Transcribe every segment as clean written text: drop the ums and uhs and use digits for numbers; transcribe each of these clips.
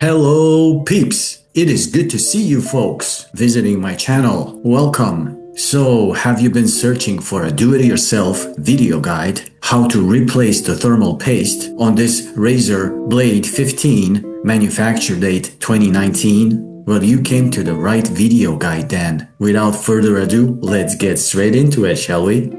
Hello peeps! It is good to see you folks visiting my channel. Welcome! So, have you been searching for a do-it-yourself video guide how to replace the thermal paste on this Razer Blade 15 manufacture date 2019? Well, you came to the right video guide then. Without further ado, let's get straight into it, shall we?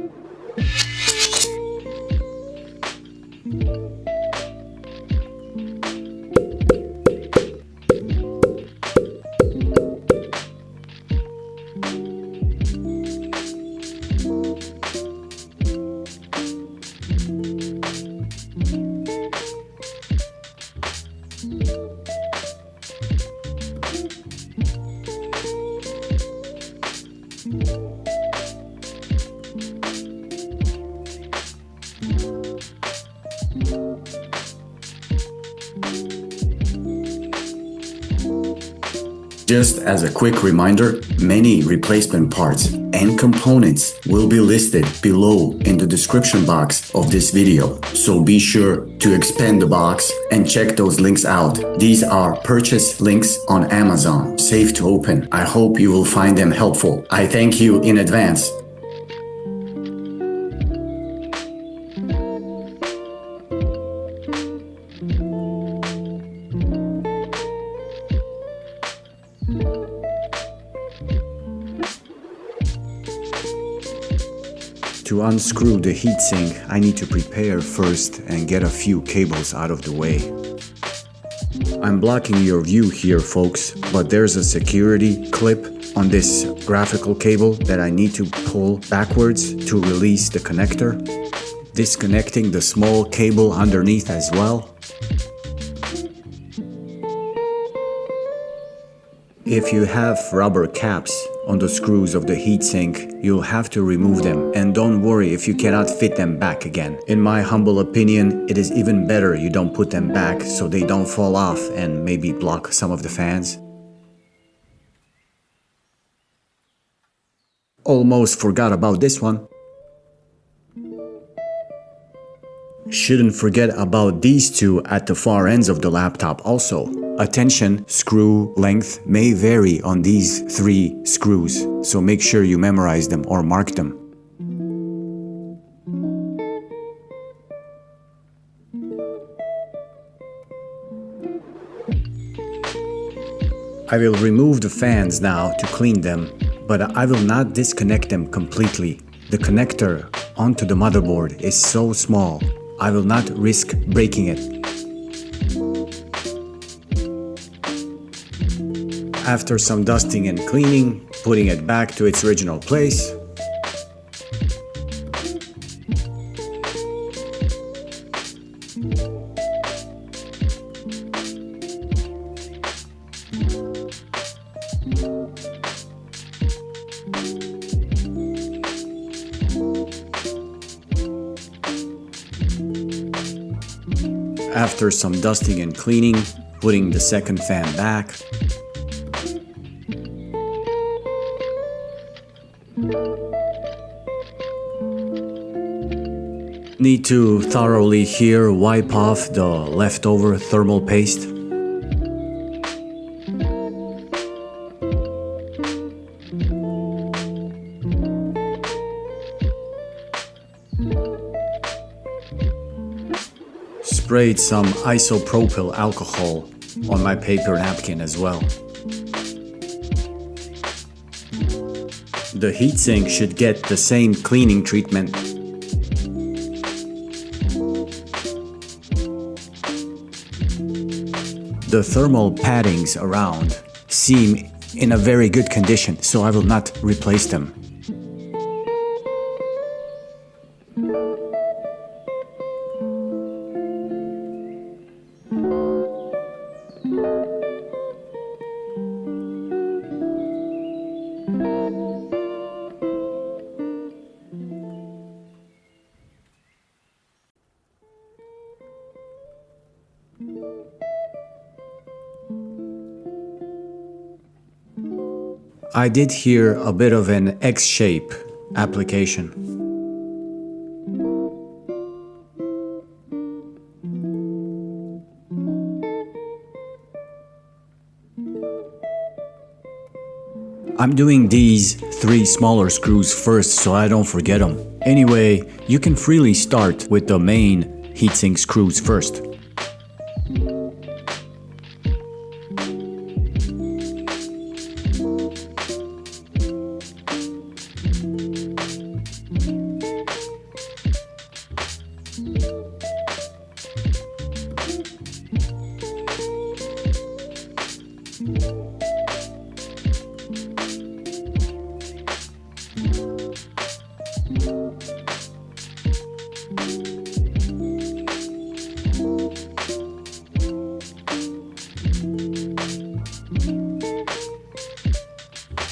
Just as a quick reminder, many replacement parts and components will be listed below in the description box of this video. So be sure to expand the box and check those links out. These are purchase links on Amazon, safe to open. I hope you will find them helpful. I thank you in advance. To unscrew the heatsink, I need to prepare first and get a few cables out of the way. I'm blocking your view here, folks, but there's a security clip on this graphical cable that I need to pull backwards to release the connector, disconnecting the small cable underneath as well. If you have rubber caps on the screws of the heatsink, you'll have to remove them, and don't worry if you cannot fit them back again. In my humble opinion, it is even better you don't put them back so they don't fall off and maybe block some of the fans. Almost forgot about this one. Shouldn't forget about these two at the far ends of the laptop also. Attention, screw length may vary on these three screws, so make sure you memorize them or mark them. I will remove the fans now to clean them, but I will not disconnect them completely. The connector onto the motherboard is so small, I will not risk breaking it. After some dusting and cleaning, putting it back to its original place. After some dusting and cleaning, putting the second fan back. Need to thoroughly here wipe off the leftover thermal paste. Sprayed some isopropyl alcohol on my paper napkin as well. The heatsink should get the same cleaning treatment. The thermal paddings around seem in a very good condition, so I will not replace them. I did here a bit of an X-shape application. I'm doing these 3 smaller screws first so I don't forget them. Anyway, you can freely start with the main heatsink screws first.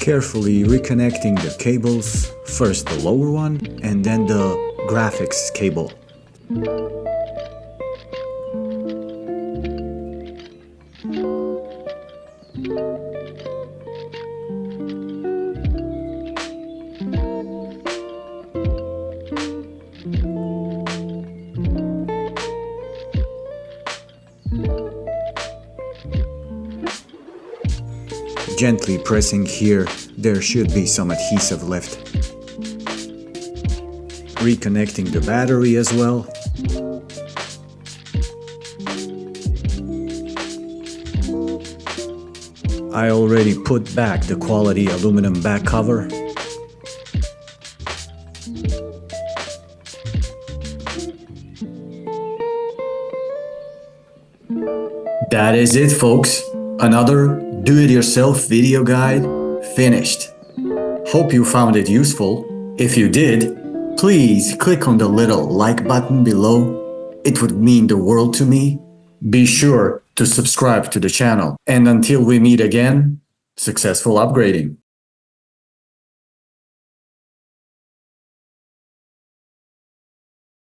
Carefully reconnecting the cables, first the lower one and then the graphics cable. Gently pressing here, there should be some adhesive left. Reconnecting the battery as well. I already put back the quality aluminum back cover. That is it, folks. Another do-it-yourself video guide finished. Hope you found it useful. If you did, please click on the little like button below. It would mean the world to me. Be sure to subscribe to the channel. And until we meet again, successful upgrading.